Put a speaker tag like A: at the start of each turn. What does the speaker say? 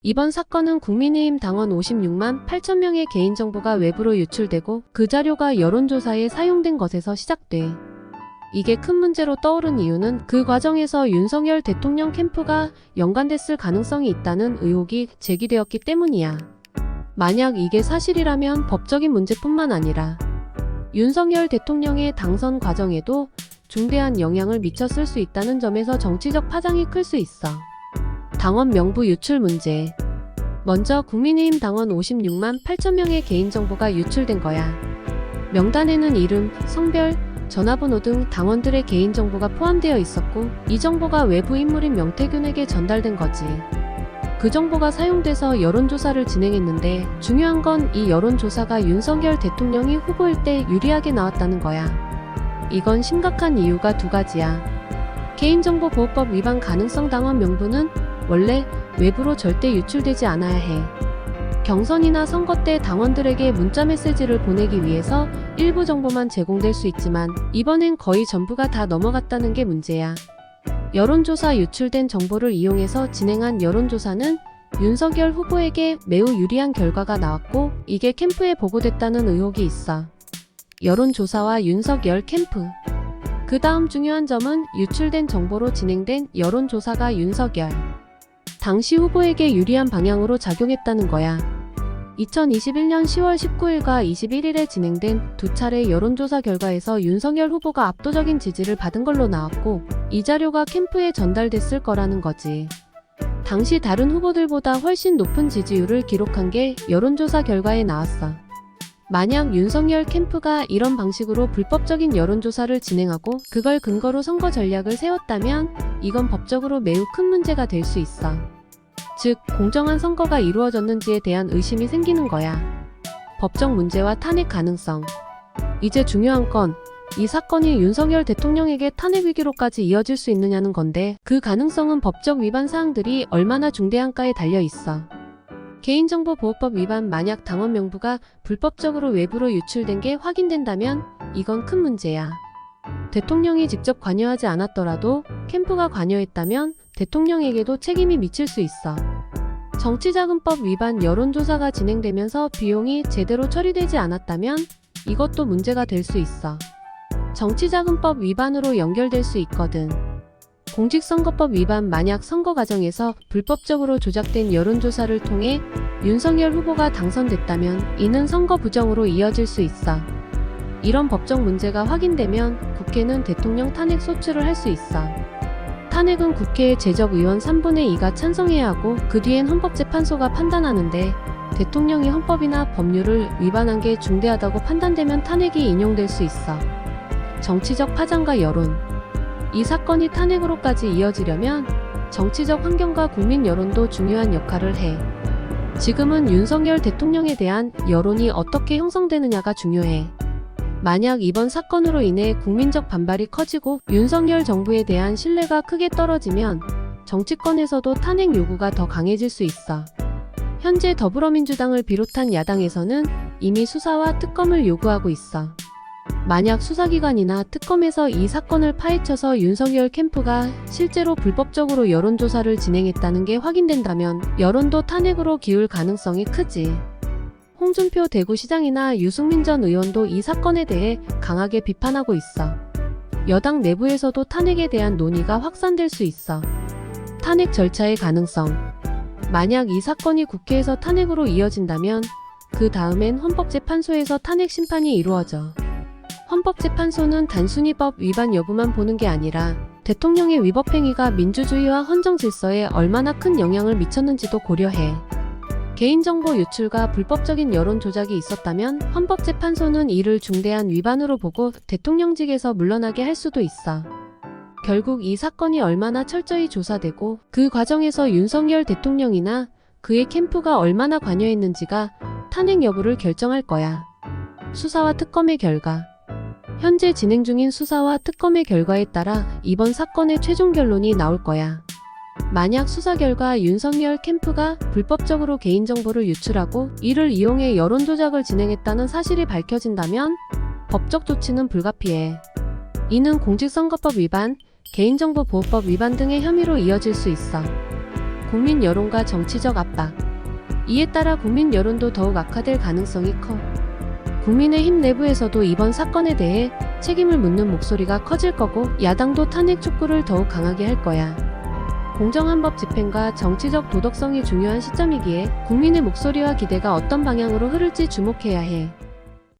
A: 이번 사건은 국민의힘 당원 56만 8천 명의 개인정보가 외부로 유출되고 그 자료가 여론조사에 사용된 것에서 시작돼. 이게 큰 문제로 떠오른 이유는 그 과정에서 윤석열 대통령 캠프가 연관됐을 가능성이 있다는 의혹이 제기되었기 때문이야. 만약 이게 사실이라면 법적인 문제뿐만 아니라 윤석열 대통령의 당선 과정에도 중대한 영향을 미쳤을 수 있다는 점에서 정치적 파장이 클 수 있어. 당원 명부 유출 문제. 먼저 국민의힘 당원 56만 8천 명의 개인정보가 유출된 거야. 명단에는 이름, 성별, 전화번호 등 당원들의 개인정보가 포함되어 있었고 이 정보가 외부 인물인 명태균에게 전달된 거지. 그 정보가 사용돼서 여론조사를 진행했는데 중요한 건 이 여론조사가 윤석열 대통령이 후보일 때 유리하게 나왔다는 거야. 이건 심각한 이유가 두 가지야. 개인정보보호법 위반 가능성. 당원 명부는 원래 외부로 절대 유출되지 않아야 해. 경선이나 선거 때 당원들에게 문자 메시지를 보내기 위해서 일부 정보만 제공될 수 있지만 이번엔 거의 전부가 다 넘어갔다는 게 문제야. 여론조사 유출된 정보를 이용해서 진행한 여론조사는 윤석열 후보에게 매우 유리한 결과가 나왔고 이게 캠프에 보고됐다는 의혹이 있어. 여론조사와 윤석열 캠프. 그 다음 중요한 점은 유출된 정보로 진행된 여론조사가 윤석열 당시 후보에게 유리한 방향으로 작용했다는 거야. 2021년 10월 19일과 21일에 진행된 두 차례 여론조사 결과에서 윤석열 후보가 압도적인 지지를 받은 걸로 나왔고 이 자료가 캠프에 전달됐을 거라는 거지. 당시 다른 후보들보다 훨씬 높은 지지율을 기록한 게 여론조사 결과에 나왔어. 만약 윤석열 캠프가 이런 방식으로 불법적인 여론조사를 진행하고 그걸 근거로 선거 전략을 세웠다면 이건 법적으로 매우 큰 문제가 될 수 있어. 즉, 공정한 선거가 이루어졌는지에 대한 의심이 생기는 거야. 법적 문제와 탄핵 가능성. 이제 중요한 건 이 사건이 윤석열 대통령에게 탄핵 위기로까지 이어질 수 있느냐는 건데 그 가능성은 법적 위반 사항들이 얼마나 중대한가에 달려 있어. 개인정보보호법 위반. 만약 당원 명부가 불법적으로 외부로 유출된 게 확인된다면 이건 큰 문제야. 대통령이 직접 관여하지 않았더라도 캠프가 관여했다면 대통령에게도 책임이 미칠 수 있어. 정치자금법 위반. 여론조사가 진행되면서 비용이 제대로 처리되지 않았다면 이것도 문제가 될 수 있어. 정치자금법 위반으로 연결될 수 있거든. 공직선거법 위반. 만약 선거 과정에서 불법적으로 조작된 여론조사를 통해 윤석열 후보가 당선됐다면 이는 선거 부정으로 이어질 수 있어. 이런 법적 문제가 확인되면 국회는 대통령 탄핵 소추를 할 수 있어. 탄핵은 국회의 제적 의원 3분의 2가 찬성해야 하고 그 뒤엔 헌법재판소가 판단하는데 대통령이 헌법이나 법률을 위반한 게 중대하다고 판단되면 탄핵이 인용될 수 있어. 정치적 파장과 여론. 이 사건이 탄핵으로까지 이어지려면 정치적 환경과 국민 여론도 중요한 역할을 해. 지금은 윤석열 대통령에 대한 여론이 어떻게 형성되느냐가 중요해. 만약 이번 사건으로 인해 국민적 반발이 커지고 윤석열 정부에 대한 신뢰가 크게 떨어지면 정치권에서도 탄핵 요구가 더 강해질 수 있어. 현재 더불어민주당을 비롯한 야당에서는 이미 수사와 특검을 요구하고 있어. 만약 수사기관이나 특검에서 이 사건을 파헤쳐서 윤석열 캠프가 실제로 불법적으로 여론조사를 진행했다는 게 확인된다면 여론도 탄핵으로 기울 가능성이 크지. 홍준표 대구시장이나 유승민 전 의원도 이 사건에 대해 강하게 비판하고 있어. 여당 내부에서도 탄핵에 대한 논의가 확산될 수 있어. 탄핵 절차의 가능성. 만약 이 사건이 국회에서 탄핵으로 이어진다면 그 다음엔 헌법재판소에서 탄핵 심판이 이루어져. 헌법재판소는 단순히 법 위반 여부만 보는 게 아니라 대통령의 위법 행위가 민주주의와 헌정 질서에 얼마나 큰 영향을 미쳤는지도 고려해. 개인정보 유출과 불법적인 여론 조작이 있었다면 헌법재판소는 이를 중대한 위반으로 보고 대통령직에서 물러나게 할 수도 있어. 결국 이 사건이 얼마나 철저히 조사되고 그 과정에서 윤석열 대통령이나 그의 캠프가 얼마나 관여했는지가 탄핵 여부를 결정할 거야. 수사와 특검의 결과. 현재 진행 중인 수사와 특검의 결과에 따라 이번 사건의 최종 결론이 나올 거야. 만약 수사 결과 윤석열 캠프가 불법적으로 개인정보를 유출하고 이를 이용해 여론조작을 진행했다는 사실이 밝혀진다면 법적 조치는 불가피해. 이는 공직선거법 위반, 개인정보보호법 위반 등의 혐의로 이어질 수 있어. 국민 여론과 정치적 압박. 이에 따라 국민 여론도 더욱 악화될 가능성이 커. 국민의힘 내부에서도 이번 사건에 대해 책임을 묻는 목소리가 커질 거고 야당도 탄핵 촉구를 더욱 강하게 할 거야. 공정한 법 집행과 정치적 도덕성이 중요한 시점이기에 국민의 목소리와 기대가 어떤 방향으로 흐를지 주목해야 해.